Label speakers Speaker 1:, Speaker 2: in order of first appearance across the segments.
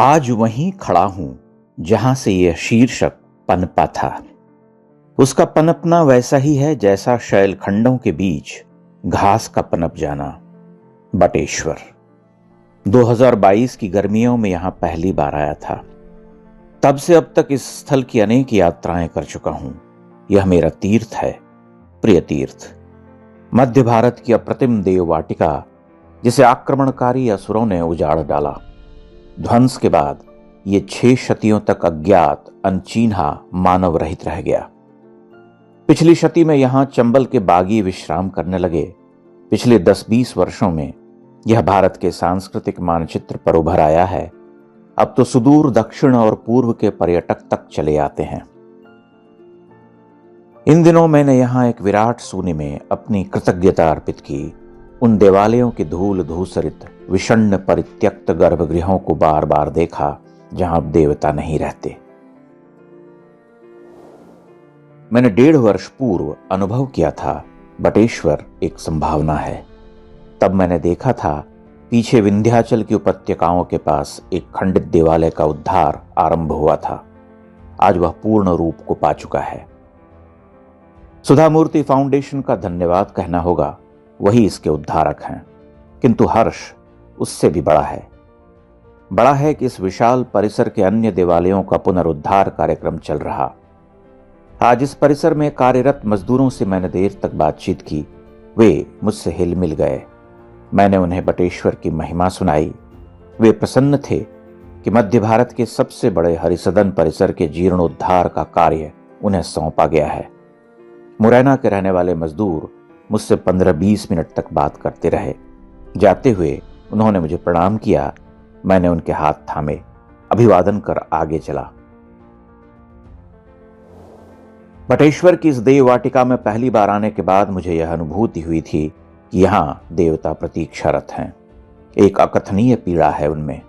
Speaker 1: आज वहीं खड़ा हूं जहां से यह शीर्षक पनपा था। उसका पनपना वैसा ही है जैसा शैलखंडों के बीच घास का पनप जाना। बटेश्वर 2022 की गर्मियों में यहां पहली बार आया था। तब से अब तक इस स्थल की अनेक यात्राएं कर चुका हूं। यह मेरा तीर्थ है, प्रिय तीर्थ। मध्य भारत की अप्रतिम देव वाटिका, जिसे आक्रमणकारी असुरों ने उजाड़ डाला। ध्वंस के बाद ये 6 शतियों तक अज्ञात, अनचीन्हा, मानव रहित रह गया। पिछली शती में यहां चंबल के बागी विश्राम करने लगे। पिछले 10-20 वर्षों में यह भारत के सांस्कृतिक मानचित्र पर उभर आया है। अब तो सुदूर दक्षिण और पूर्व के पर्यटक तक चले आते हैं। इन दिनों मैंने यहां एक विराट सूनी में अपनी कृतज्ञता अर्पित की। उन देवालयों की धूल धूसरित विषण्ण परित्यक्त गर्भगृहों को बार बार देखा जहां अब देवता नहीं रहते। मैंने 1.5 वर्ष पूर्व अनुभव किया था बटेश्वर एक संभावना है। तब मैंने देखा था पीछे विंध्याचल की उपत्यकाओं के पास एक खंडित देवालय का उद्धार आरंभ हुआ था। आज वह पूर्ण रूप को पा चुका है। सुधा मूर्ति फाउंडेशन का धन्यवाद कहना होगा, वही इसके उद्धारक हैं। किंतु हर्ष उससे भी बड़ा है। बड़ा है कि इस विशाल परिसर के अन्य देवालयों का पुनरुद्धार कार्यक्रम चल रहा। आज इस परिसर में कार्यरत मजदूरों से मैंने देर तक बातचीत की। वे मुझसे हिल मिल गए। मैंने उन्हें बटेश्वर की महिमा सुनाई। वे प्रसन्न थे कि मध्य भारत के सबसे बड़े हरिसदन परिसर के जीर्णोद्धार का कार्य उन्हें सौंपा गया है। मुरैना के रहने वाले मजदूर मुझसे 15-20 मिनट तक बात करते रहे। जाते हुए उन्होंने मुझे प्रणाम किया। मैंने उनके हाथ थामे, अभिवादन कर आगे चला। बटेश्वर की इस देव वाटिका में पहली बार आने के बाद मुझे यह अनुभूति हुई थी कि यहां देवता प्रतीक्षारत हैं। एक अकथनीय पीड़ा है उनमें।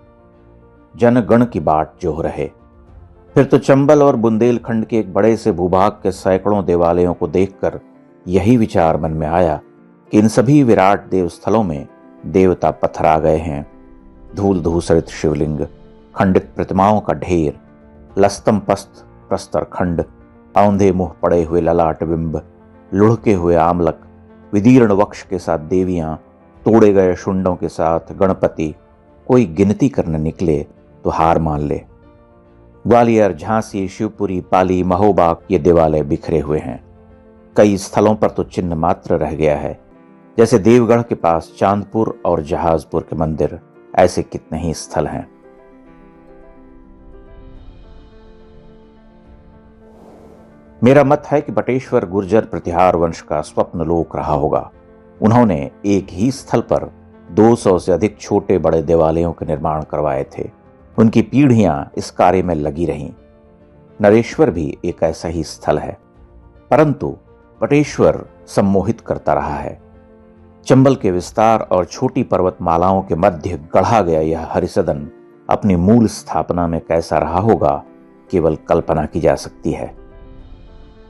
Speaker 1: जनगण की बाट जोह रहे। फिर तो चंबल और बुंदेलखंड के एक बड़े से भूभाग के सैकड़ों देवालयों को देखकर यही विचार मन में आया कि इन सभी विराट देवस्थलों में देवता पथरा गए हैं। धूल धूसरित शिवलिंग, खंडित प्रतिमाओं का ढेर, लस्तम पस्त प्रस्तर खंड, औंधे मुंह पड़े हुए ललाट बिंब, लुढ़के हुए आमलक, विदीर्ण वक्ष के साथ देवियां, तोड़े गए शुंडों के साथ गणपति। कोई गिनती करने निकले तो हार मान ले। ग्वालियर, झांसी, शिवपुरी, पाली, महोबा ये देवालय बिखरे हुए हैं। कई स्थलों पर तो चिन्ह मात्र रह गया है। जैसे देवगढ़ के पास चांदपुर और जहाजपुर के मंदिर, ऐसे कितने ही स्थल हैं। मेरा मत है कि बटेश्वर गुर्जर प्रतिहार वंश का स्वप्न लोक रहा होगा। उन्होंने एक ही स्थल पर 200 से अधिक छोटे बड़े देवालयों के निर्माण करवाए थे। उनकी पीढ़ियां इस कार्य में लगी रहीं। नरेश्वर भी एक ऐसा ही स्थल है, परंतु बटेश्वर सम्मोहित करता रहा है। चंबल के विस्तार और छोटी पर्वतमालाओं के मध्य गढ़ा गया यह हरिसदन अपनी मूल स्थापना में कैसा रहा होगा, केवल कल्पना की जा सकती है।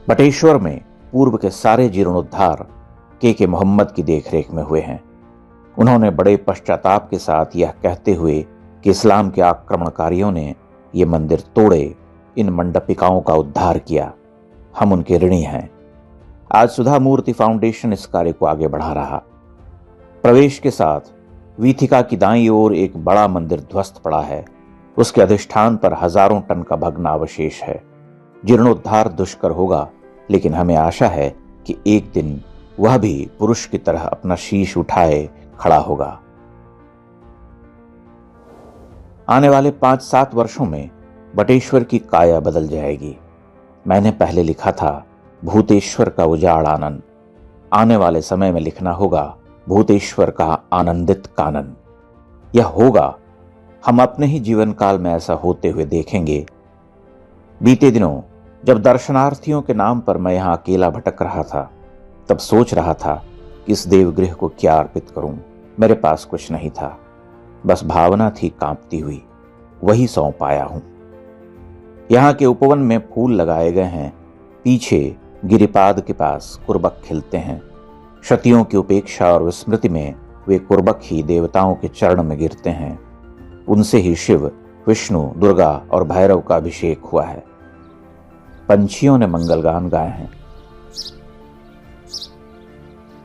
Speaker 1: बटेश्वर में पूर्व के सारे जीर्णोद्धार के मोहम्मद की देखरेख में हुए हैं। उन्होंने बड़े पश्चाताप के साथ यह कहते हुए कि इस्लाम के आक्रमणकारियों ने ये मंदिर तोड़े, इन मंडपिकाओं का उद्धार किया। हम उनके ऋणी हैं। आज सुधा मूर्ति फाउंडेशन इस कार्य को आगे बढ़ा रहा। प्रवेश के साथ वीथिका की दाईं ओर एक बड़ा मंदिर ध्वस्त पड़ा है। उसके अधिष्ठान पर हजारों टन का भग्नावशेष है। जीर्णोद्धार दुष्कर होगा, लेकिन हमें आशा है कि एक दिन वह भी पुरुष की तरह अपना शीश उठाए खड़ा होगा। आने वाले 5-7 वर्षों में बटेश्वर की काया बदल जाएगी। मैंने पहले लिखा था भूतेश्वर का उजाड़ आनंद। आने वाले समय में लिखना होगा भूतेश्वर का आनंदित कानन। यह होगा, हम अपने ही जीवन काल में ऐसा होते हुए देखेंगे। बीते दिनों जब दर्शनार्थियों के नाम पर मैं यहां अकेला भटक रहा था, तब सोच रहा था कि इस देवगृह को क्या अर्पित करूं। मेरे पास कुछ नहीं था, बस भावना थी कांपती हुई। वही सौंप पाया हूं। यहां के उपवन में फूल लगाए गए हैं। पीछे गिरिपाद के पास कुर्बक खिलते हैं। शतियों की उपेक्षा और विस्मृति में वे कुर्बक ही देवताओं के चरण में गिरते हैं। उनसे ही शिव विष्णु, दुर्गा और भैरव का अभिषेक हुआ है। पंछियों ने मंगलगान गाए हैं।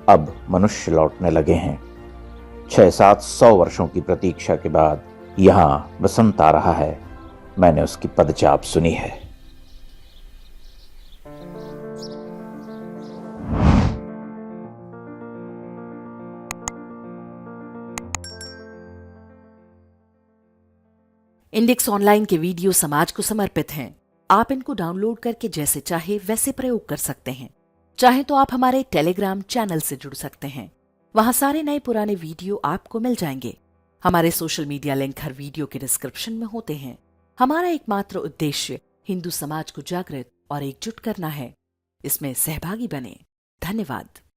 Speaker 1: अब मनुष्य लौटने लगे हैं। 600-700 वर्षों की प्रतीक्षा के बाद यहां बसंत आ रहा है। मैंने उसकी पदचाप सुनी है।
Speaker 2: इंडेक्स ऑनलाइन के वीडियो समाज को समर्पित हैं। आप इनको डाउनलोड करके जैसे चाहे वैसे प्रयोग कर सकते हैं। चाहे तो आप हमारे टेलीग्राम चैनल से जुड़ सकते हैं। वहां सारे नए पुराने वीडियो आपको मिल जाएंगे। हमारे सोशल मीडिया लिंक हर वीडियो के डिस्क्रिप्शन में होते हैं। हमारा एकमात्र उद्देश्य हिंदू समाज को जागृत और एकजुट करना है। इसमें सहभागी बने। धन्यवाद।